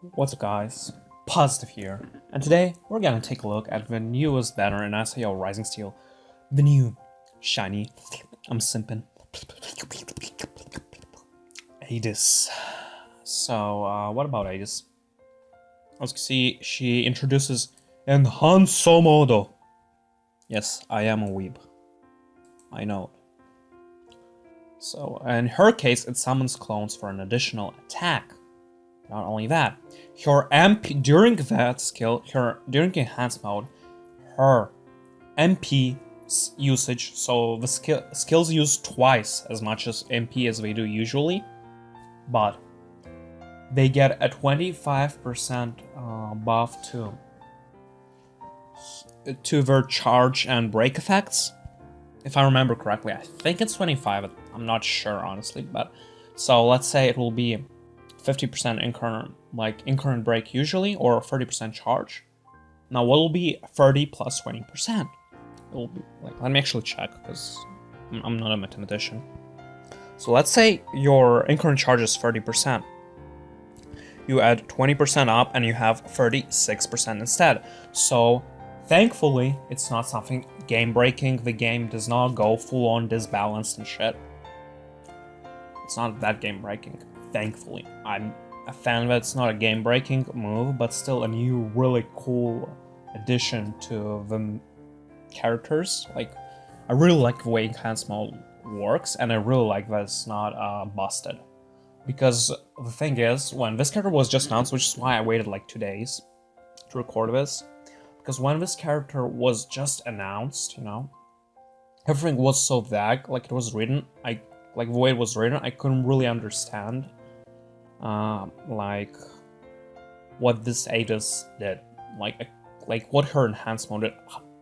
What's up guys, Positive here, and today we're gonna take a look at the newest banner in SAO Rising Steel, the new, shiny, I'm simping, Eydis. So, what about Eydis? As you can see, she introduces Enhanso Modo. Yes, I am a weeb. I know. So, in her case, it summons clones for an additional attack. Not only that, her MP during that skill, during enhanced mode, her MP usage, so the skills use twice as much as MP as they do usually, but they get a 25% buff to their charge and break effects. If I remember correctly, I think it's 25. I'm not sure honestly, but so let's say it will be 50% incurrent break usually, or 30% charge. Now what will be 30 plus 20%? It will be let me actually check because I'm not a mathematician. So let's say your incurrent charge is 30%. You add 20% up and you have 36% instead. So thankfully it's not something game breaking. The game does not go full on disbalanced and shit. It's not that game breaking. Thankfully, I'm a fan that it's not a game-breaking move, but still a new, really cool addition to the characters. Like, I really like the way enhanced mode works, and I really like that it's not busted. Because the thing is, when this character was just announced, which is why I waited like 2 days to record this, because when this character was just announced, you know, everything was so vague, like it was written, like the way it was written, I couldn't really understand like what this Eydis did, like what her enhanced mode did,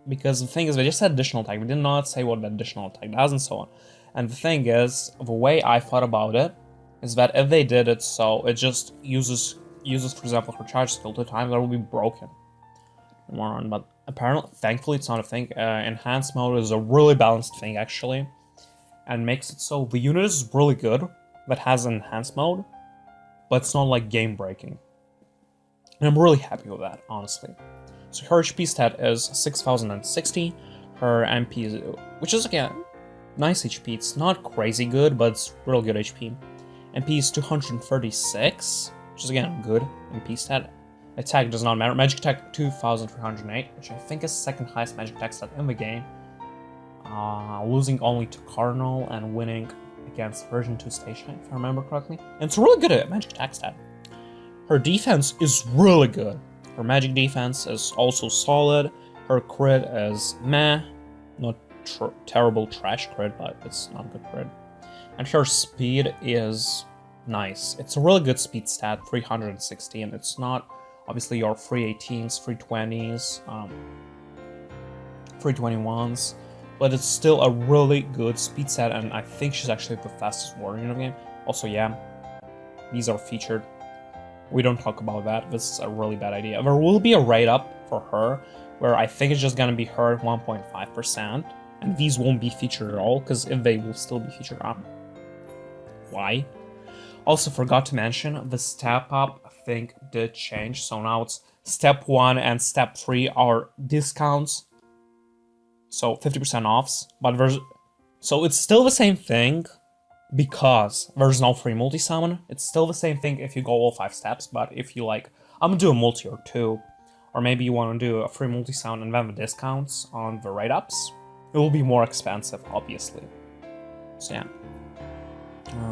because the thing is they just said additional attack, we did not say what the additional attack does and so on. And the thing is, the way I thought about it is that if they did it so it just uses for example her charge skill 2 times, that will be broken. Moron, but apparently, thankfully it's not a thing. Enhanced mode is a really balanced thing actually, and makes it so the unit is really good that has an enhanced mode, but it's not like game breaking. And I'm really happy with that, honestly. So her HP stat is 6060, her MP is, which is again, nice HP. It's not crazy good, but it's real good HP. MP is 236, which is again good MP stat. Attack does not matter. Magic attack 2308, which I think is second highest magic attack stat in the game. Losing only to Cardinal and winning against version 2 station, if I remember correctly. And it's really good at magic attack stat. Her defense is really good. Her magic defense is also solid. Her crit is meh. Not terrible trash crit, but it's not good crit. And her speed is nice. It's a really good speed stat, 360, and it's not obviously your 318s, 320s, 321s. But it's still a really good speed set, and I think she's actually the fastest warrior in the game. Also, yeah, these are featured. We don't talk about that. This is a really bad idea. There will be a write-up for her, where I think it's just gonna be her at 1.5%, and these won't be featured at all, because if they will still be featured, why? Also, forgot to mention, the step-up thing did change, so now it's step 1 and step 3 are discounts. So 50% offs, but so it's still the same thing because there's no free multi-summon. It's still the same thing if you go all 5 steps, but if you like, I'm gonna do a multi or 2, or maybe you want to do a free multi-summon and then the discounts on the write-ups, it will be more expensive, obviously. So yeah.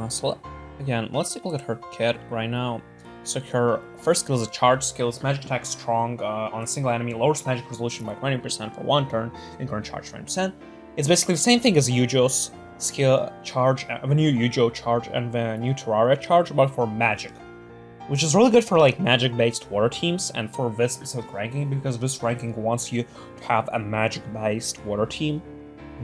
So again, let's take a look at her kit right now. So her first skill is a charge skill, it's magic attack strong on a single enemy, lowers magic resolution by 20% for 1 turn, and current charge 20%. It's basically the same thing as Yujo's skill charge, the new Yujo charge and the new Terraria charge, but for magic. Which is really good for like magic-based water teams and for this specific ranking, because this ranking wants you to have a magic-based water team.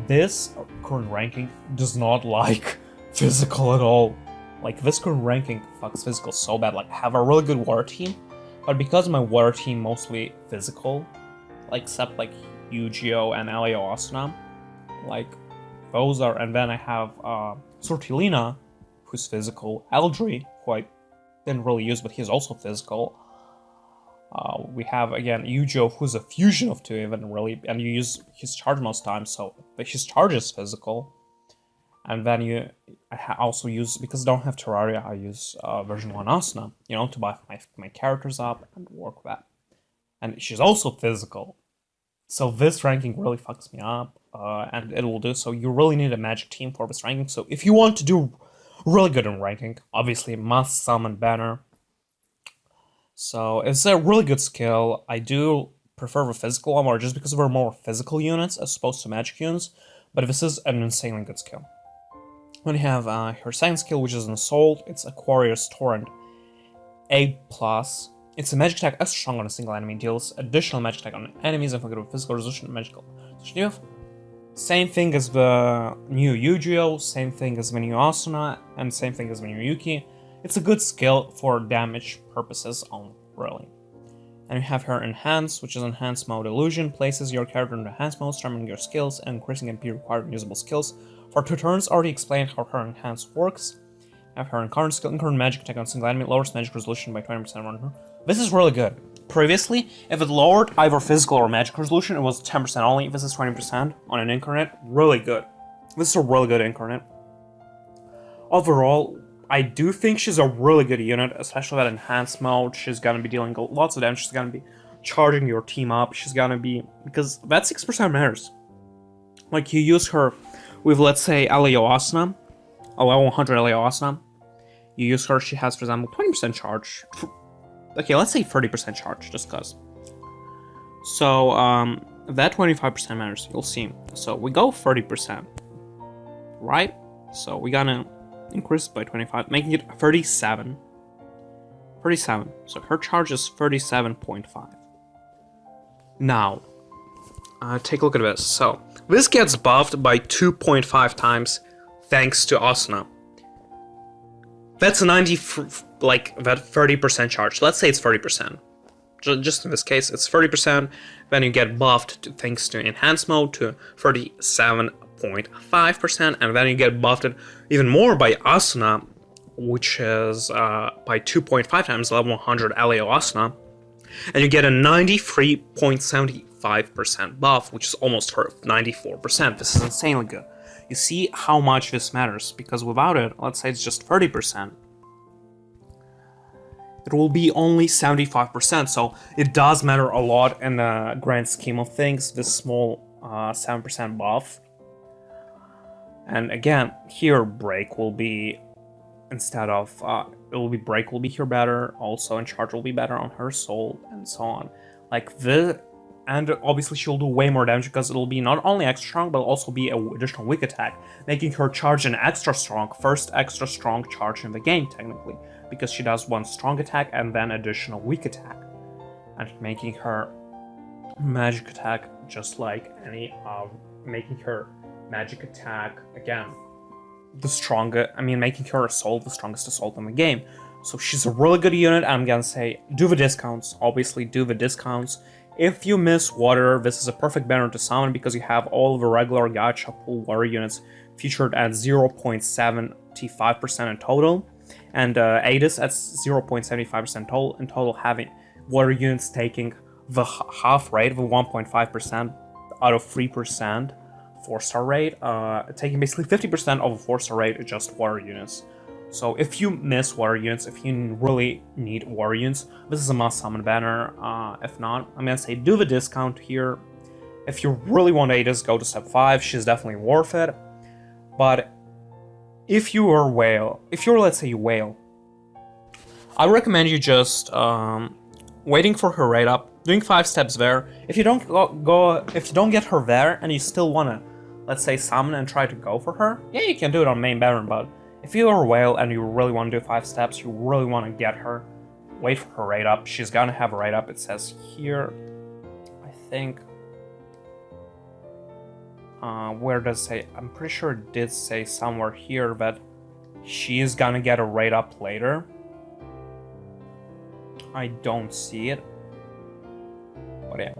This current ranking does not like physical at all. Like, this current ranking fucks physical so bad. Like, I have a really good water team, but because my water team mostly physical, like, except, like, Yu-Gi-Oh! And Leo Asuna, like, those are, and then I have, Sortilina, who's physical, Eldri, who I didn't really use, but he's also physical, We have again Yujo, who's a fusion of two even really, and you use his charge most times, so his charge is physical. And then I also use, because I don't have Terraria, I use version 1 Asuna, to buff my characters up and work with that. And she's also physical. So this ranking really fucks me up, and it will do so. You really need a magic team for this ranking. So if you want to do really good in ranking, obviously must summon banner. So it's a really good skill. I do prefer the physical one more just because we're more physical units as opposed to magic units, but this is an insanely good skill. When you have her second skill, which is an Assault, it's Aquarius Torrent A+. It's a magic attack extra strong on a single enemy, deals additional magic attack on enemies inflicted with physical resolution and magical resolution. Same thing as the new Yu-Gi-Oh, same thing as the new Asuna, and same thing as the new Yuki. It's a good skill for damage purposes only, really. And you have her Enhance, which is Enhanced Mode Illusion, places your character in Enhanced Mode, strengthening your skills, and increasing MP required usable skills. For 2 turns, already explained how her Enhance works. Have her Incarnate skill, Incarnate magic attack on single enemy, lowers magic resolution by 20% on her. This is really good. Previously, if it lowered either physical or magic resolution, it was 10% only. This is 20% on an Incarnate. Really good. This is a really good Incarnate. Overall, I do think she's a really good unit, especially that Enhanced mode. She's gonna be dealing lots of damage. She's gonna be charging your team up. She's gonna be, because that 6% matters. Like, you use her with, let's say, Aleo Asuna, a level 100 Aleo Asuna. You use her, she has, for example, 20% charge. Okay, let's say 30% charge, just cause. So, that 25% matters, you'll see. So, we go 30%, right? So, we're gonna increase by 25, making it 37. 37. So, her charge is 37.5. Now, take a look at this. So, this gets buffed by 2.5 times thanks to Asuna. That's a 30% charge. Let's say it's 30%. Just in this case, it's 30%. Then you get buffed thanks to Enhanced mode to 37.5%, and then you get buffed even more by Asuna, which is by 2.5 times level 100 Aleo Asuna, and you get a 93.75% buff, which is almost her 94%. This is insanely good. You see how much this matters, because without it, let's say it's just 30%, it will be only 75%, so it does matter a lot in the grand scheme of things, this small 7% buff. And again, here break will be, instead of, break will be here better, also, and charge will be better on her soul, and so on. Like this. And obviously she'll do way more damage because it'll be not only extra strong, but also be an additional weak attack, making her charge an extra strong, first extra strong charge in the game, technically, because she does one strong attack and then additional weak attack, and making her magic attack just like any making her magic attack, again, the strongest, making her assault the strongest assault in the game. So she's a really good unit, and I'm gonna say, do the discounts, obviously do the discounts. If you miss water, this is a perfect banner to summon because you have all the regular gacha pool water units featured at 0.75% in total, and Eydis at 0.75% total, in total, having water units taking the half rate, the 1.5% out of 3% 4-star rate, taking basically 50% of a 4-star rate just water units. So if you miss water units, if you really need water units, this is a must summon banner. If not, I'm gonna say do the discount here. If you really want Eydis, go to step 5, she's definitely worth it. But if you are whale, let's say you whale, I recommend you just waiting for her rate up, doing 5 steps there. If you don't if you don't get her there and you still wanna, let's say, summon and try to go for her, yeah, you can do it on main banner, but if you are a whale and you really want to do 5 steps, you really want to get her, wait for her rate up. She's gonna have a rate up. It says here, I think, where does it say? I'm pretty sure it did say somewhere here that she is gonna get a rate up later. I don't see it, but yeah.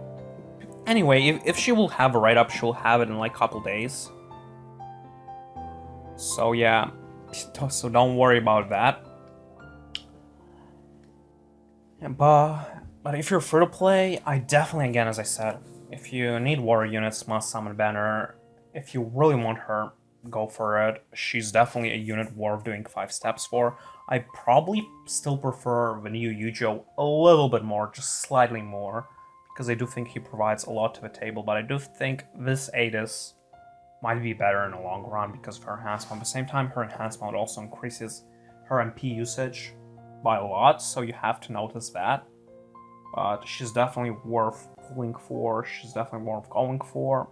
Anyway, if she will have a rate up, she'll have it in like a couple days. So yeah. So don't worry about that. But But if you're free to play, I definitely, again, as I said, if you need water units, must summon Banner. If you really want her, go for it. She's definitely a unit worth doing 5 steps for. I probably still prefer the new Yujo a little bit more, just slightly more, because I do think he provides a lot to the table, but I do think this Eydis might be better in the long run because of her enhancement. At the same time, her enhancement also increases her MP usage by a lot, so you have to notice that. But she's definitely worth pulling for, she's definitely worth going for.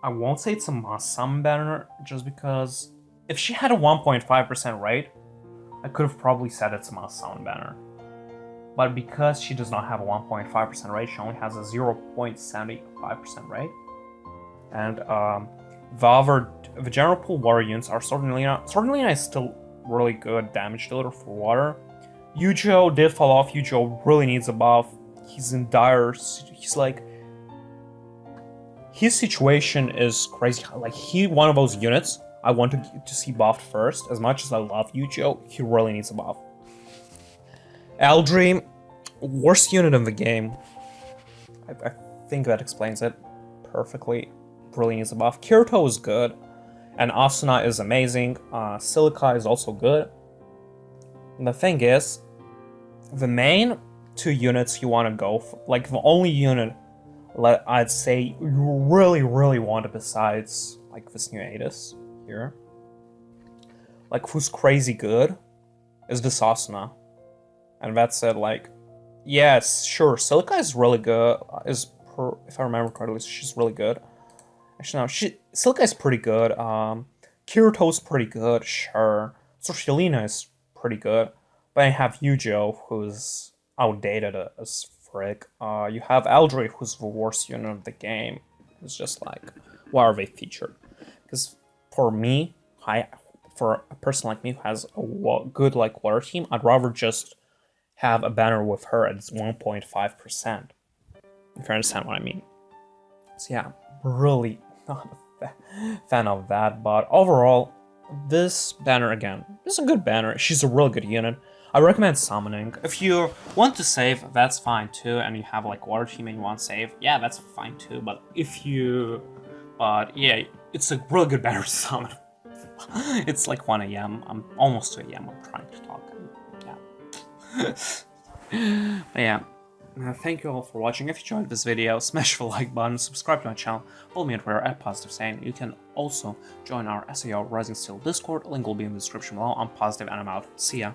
I won't say it's a must-summon banner, just because if she had a 1.5% rate, I could have probably said it's a must-summon banner. But because she does not have a 1.5% rate, she only has a 0.75% rate. And the general pool water units are Sword and Lina. Sword and Lina is still really good damage dealer for water. Yujo did fall off. Yujo really needs a buff. He's in dire... He's like... His situation is crazy. Like, one of those units I want to see buffed first. As much as I love Yujo, he really needs a buff. Eldri, worst unit in the game. I think that explains it perfectly. Really needs a buff. Kirito is good. And Asuna is amazing. Silica is also good. And the thing is, the main 2 units you want to go for, like the only unit I'd say you really, really want it besides like this new Eydis here, like who's crazy good, is this Asuna. And that's it. Like, yes, sure, Silica is really good. If I remember correctly, she's really good. Actually, no, Silica is pretty good. Kirito's pretty good, sure. Socialina is pretty good. But I have Yujo, who's outdated as frick. You have Eldri, who's the worst unit of the game. It's just like, why are they featured? Because for me, for a person like me who has a good like water team, I'd rather just have a banner with her at 1.5%. If you understand what I mean. So yeah, really not a fan of that. But overall, this banner, again, is a good banner. She's a really good unit. I recommend summoning. If you want to save, that's fine too, and you have like water team and you want to save, yeah, that's fine too. But yeah, it's a really good banner to summon. It's like 1 AM. I'm almost 2 AM. I'm trying to talk. Yeah. But yeah. Thank you all for watching. If you enjoyed this video, smash the like button, subscribe to my channel, follow me on Twitter at PositiveSane. You can also join our SAOARS Rising Steel Discord. Link will be in the description below. I'm Positive and I'm out. See ya.